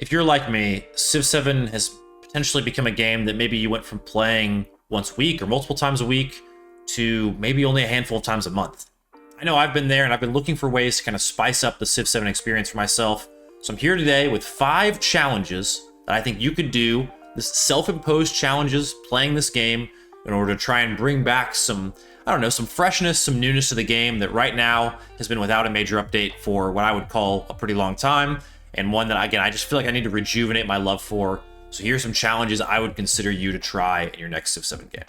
if you're like me, Civ 7 has potentially become a game that maybe you went from playing once a week or multiple times a week to maybe only a handful of times a month. I know I've been there, and I've been looking for ways to kind of spice up the Civ 7 experience for myself. So I'm here today with 5 challenges that I think you could do, this self-imposed challenges playing this game in order to try and bring back some, I don't know, some freshness, some newness to the game that right now has been without a major update for what I would call a pretty long time, and one that, again, I just feel like I need to rejuvenate my love for. So here's some challenges I would consider you to try in your next Civ 7 game.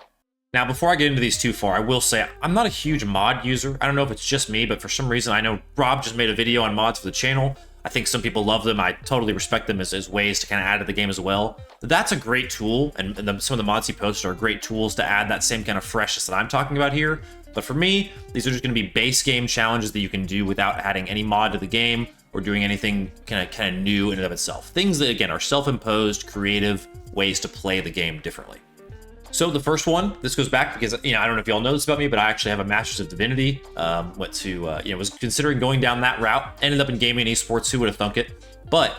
Now, before I get into these too far, I will say I'm not a huge mod user. I don't know if it's just me, but for some reason, I know Rob just made a video on mods for the channel. I think some people love them. I totally respect them as ways to kind of add to the game as well. But that's a great tool, and some of the mods he posts are great tools to add that same kind of freshness that I'm talking about here. But for me, these are just going to be base game challenges that you can do without adding any mod to the game or doing anything kind of new in and of itself. Things that, again, are self-imposed, creative ways to play the game differently. So the first one, this goes back because, I don't know if y'all know this about me, but I actually have a Master's of Divinity. Was considering going down that route. Ended up in gaming and esports. Who would have thunk it? But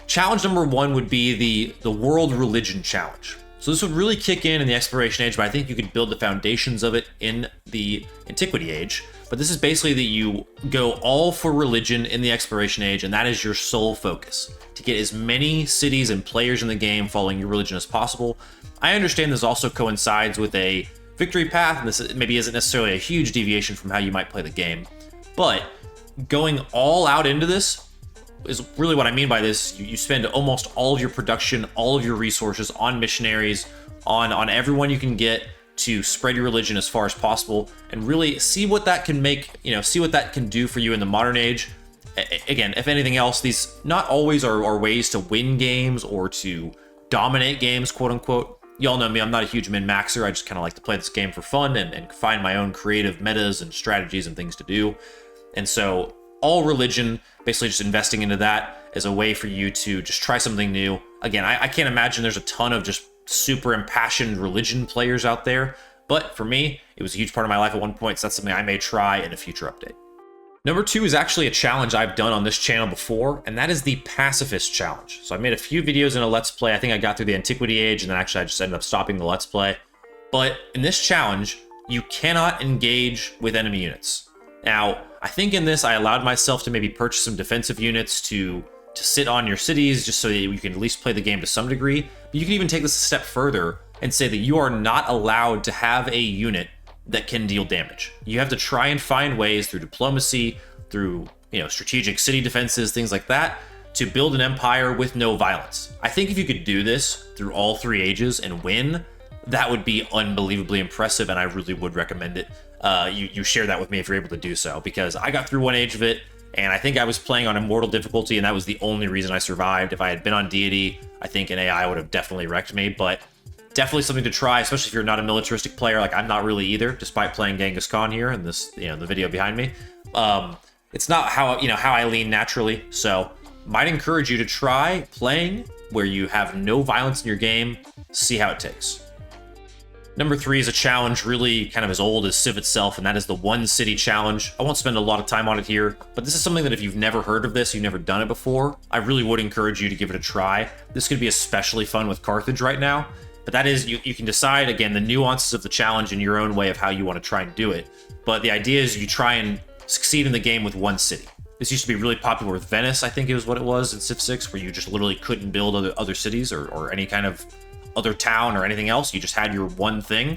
challenge number 1 would be the World Religion Challenge. So this would really kick in the Exploration Age, but I think you could build the foundations of it in the Antiquity Age. But this is basically that you go all for religion in the Exploration Age, and that is your sole focus, to get as many cities and players in the game following your religion as possible. I understand this also coincides with a victory path, and this maybe isn't necessarily a huge deviation from how you might play the game. But going all out into this is really what I mean by this. You spend almost all of your production, all of your resources on missionaries, on everyone you can get to spread your religion as far as possible, and really see what that can make, see what that can do for you in the modern age. Again, if anything else, these not always are ways to win games or to dominate games, quote unquote. Y'all know me, I'm not a huge min-maxer. I just kind of like to play this game for fun and find my own creative metas and strategies and things to do. And so all religion, basically just investing into that as a way for you to just try something new. Again, I can't imagine there's a ton of just super impassioned religion players out there, but for me, it was a huge part of my life at one point, so that's something I may try in a future update. Number 2 is actually a challenge I've done on this channel before, and that is the Pacifist Challenge. So I made a few videos in a Let's Play. I think I got through the Antiquity Age, and then actually I just ended up stopping the Let's Play. But in this challenge, you cannot engage with enemy units. Now, I think in this, I allowed myself to maybe purchase some defensive units to sit on your cities, just so that you can at least play the game to some degree. But you can even take this a step further and say that you are not allowed to have a unit that can deal damage. You have to try and find ways through diplomacy, through strategic city defenses, things like that, to build an empire with no violence. I think if you could do this through all 3 ages and win, that would be unbelievably impressive, and I really would recommend it. You share that with me if you're able to do so, because I got through 1 age of it, and I think I was playing on Immortal difficulty, and that was the only reason I survived. If I had been on Deity, I think an AI would have definitely wrecked me, but definitely something to try, especially if you're not a militaristic player. Like I'm not really either, despite playing Genghis Khan here in this, the video behind me. It's not how I lean naturally, so might encourage you to try playing where you have no violence in your game, see how it takes. Number 3 is a challenge really kind of as old as Civ itself, and that is the One City Challenge. I won't spend a lot of time on it here, but this is something that if you've never heard of this, you've never done it before, I really would encourage you to give it a try. This could be especially fun with Carthage right now. But that is, you can decide, again, the nuances of the challenge in your own way of how you want to try and do it. But the idea is you try and succeed in the game with 1 city. This used to be really popular with Venice, I think it was what it was in Civ 6, where you just literally couldn't build other cities or any kind of other town or anything else. You just had your one thing.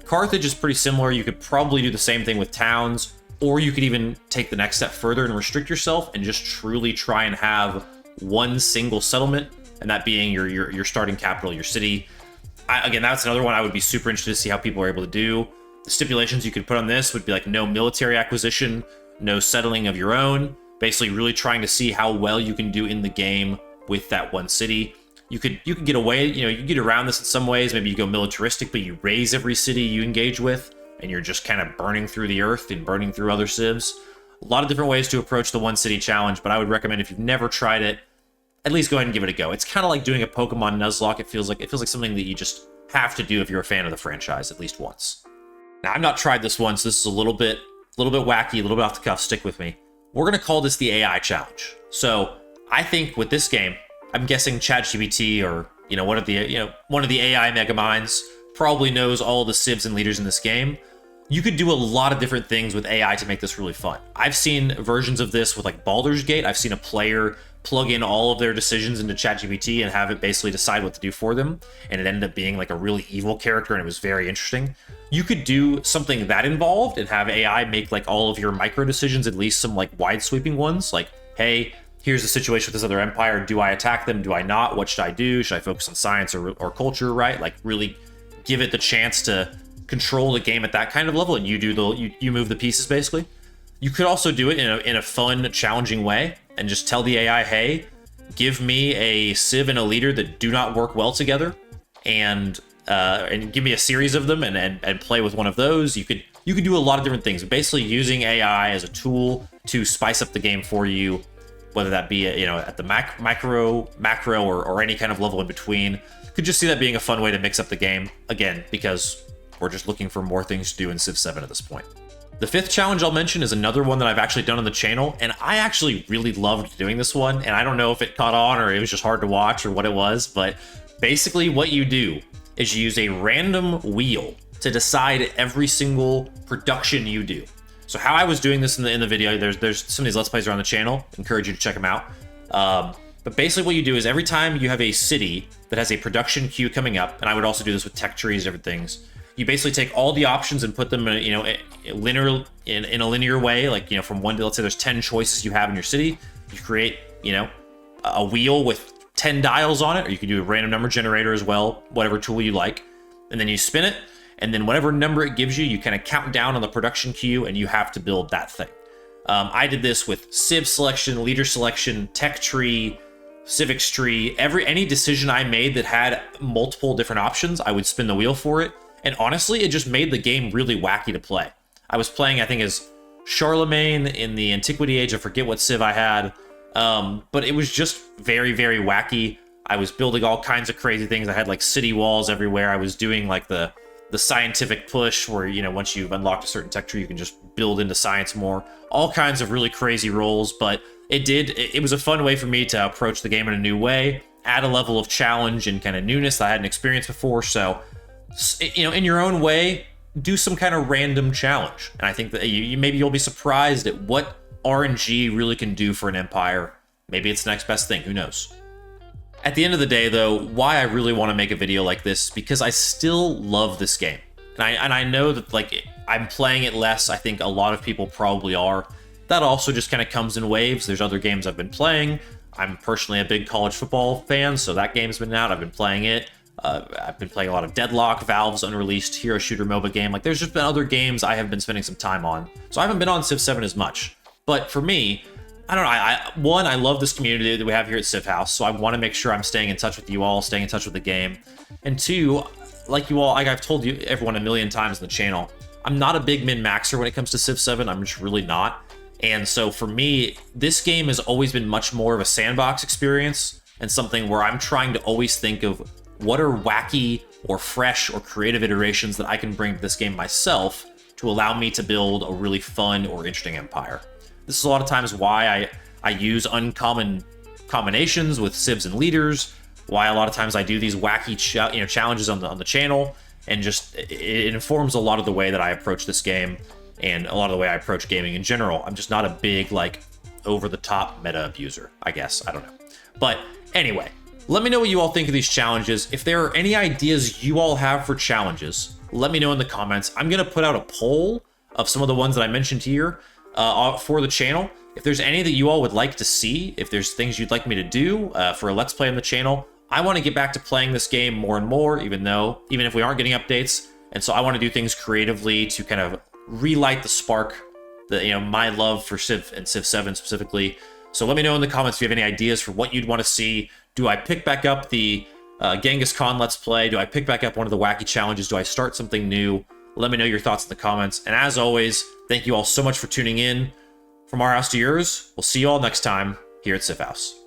Carthage is pretty similar. You could probably do the same thing with towns, or you could even take the next step further and restrict yourself and just truly try and have 1 single settlement, and that being your starting capital, your city. Again, that's another one I would be super interested to see how people are able to do. The stipulations you could put on this would be like no military acquisition, no settling of your own, basically really trying to see how well you can do in the game with that 1 city. You could get away, you can get around this in some ways. Maybe you go militaristic, but you raise every city you engage with, and you're just kind of burning through the earth and burning through other civs. A lot of different ways to approach the One City Challenge, but I would recommend if you've never tried it, at least go ahead and give it a go. It's kind of like doing a Pokemon Nuzlocke. It feels like something that you just have to do if you're a fan of the franchise at least once. Now, I've not tried this one, so this is a little bit wacky, a little bit off the cuff. Stick with me. We're going to call this the AI challenge. So I think with this game, I'm guessing ChatGPT or, one of the AI megaminds probably knows all the civs and leaders in this game. You could do a lot of different things with AI to make this really fun. I've seen versions of this with like Baldur's Gate. I've seen a player plug in all of their decisions into ChatGPT and have it basically decide what to do for them. And it ended up being like a really evil character, and it was very interesting. You could do something that involved and have AI make like all of your micro decisions, at least some like wide sweeping ones. Like, hey, here's the situation with this other empire. Do I attack them? Do I not? What should I do? Should I focus on science or culture, right? Like really give it the chance to control the game at that kind of level, and you move the pieces basically. You could also do it in a fun, challenging way and just tell the AI, hey, give me a civ and a leader that do not work well together, and give me a series of them and play with one of those. You could do a lot of different things, basically using AI as a tool to spice up the game for you, whether that be at the macro or any kind of level in between. Could just see that being a fun way to mix up the game, again, because we're just looking for more things to do in Civ 7 at this point. The fifth challenge I'll mention is another one that I've actually done on the channel, and I actually really loved doing this one, and I don't know if it caught on or it was just hard to watch or what it was, but basically what you do is you use a random wheel to decide every single production you do. So how I was doing this in the video, there's some of these Let's Plays around the channel, encourage you to check them out. But basically what you do is every time you have a city that has a production queue coming up, and I would also do this with tech trees and different things, you basically take all the options and put them in a linear way, like from 1 to, let's say there's 10 choices you have in your city. You create a wheel with 10 dials on it, or you can do a random number generator as well, whatever tool you like, and then you spin it, and then whatever number it gives you, you kind of count down on the production queue, and you have to build that thing. I did this with civ selection, leader selection, tech tree, civics tree. Any decision I made that had multiple different options, I would spin the wheel for it. And honestly, it just made the game really wacky to play. I was playing, I think, as Charlemagne in the Antiquity Age. I forget what civ I had. But it was just very, very wacky. I was building all kinds of crazy things. I had like city walls everywhere. I was doing like the scientific push where, once you've unlocked a certain tech tree, you can just build into science more. All kinds of really crazy roles, but it was a fun way for me to approach the game in a new way, add a level of challenge and kind of newness that I hadn't experienced before. So, in your own way, do some kind of random challenge. And I think that maybe you'll be surprised at what RNG really can do for an empire. Maybe it's the next best thing, who knows? At the end of the day, though, why I really want to make a video like this, because I still love this game. And I know that, like, I'm playing it less. I think a lot of people probably are. That also just kind of comes in waves. There's other games I've been playing. I'm personally a big college football fan, so that game's been out. I've been playing it. I've been playing a lot of Deadlock, Valve's unreleased hero shooter MOBA game. Like, there's just been other games I have been spending some time on. So I haven't been on Civ 7 as much. But for me, I don't know, I love this community that we have here at Civ House, so I want to make sure I'm staying in touch with you all, staying in touch with the game. And two, like I've told you everyone a million times in the channel, I'm not a big min-maxer when it comes to Civ 7. I'm just really not. And so for me, this game has always been much more of a sandbox experience and something where I'm trying to always think of what are wacky or fresh or creative iterations that I can bring to this game myself to allow me to build a really fun or interesting empire. This is a lot of times why I use uncommon combinations with civs and leaders, why a lot of times I do these wacky challenges on the channel, and just it informs a lot of the way that I approach this game and a lot of the way I approach gaming in general. I'm just not a big, like, over-the-top meta abuser, I guess. I don't know. But anyway, let me know what you all think of these challenges. If there are any ideas you all have for challenges, let me know in the comments. I'm going to put out a poll of some of the ones that I mentioned here for the channel. If there's any that you all would like to see, if there's things you'd like me to do for a Let's Play on the channel, I want to get back to playing this game more and more, even if we aren't getting updates. And so I want to do things creatively to kind of relight the spark, my love for Civ and Civ 7 specifically. So let me know in the comments if you have any ideas for what you'd want to see. Do I pick back up the Genghis Khan Let's Play? Do I pick back up one of the wacky challenges? Do I start something new? Let me know your thoughts in the comments. And as always, thank you all so much for tuning in. From our house to yours, we'll see you all next time here at Civ House.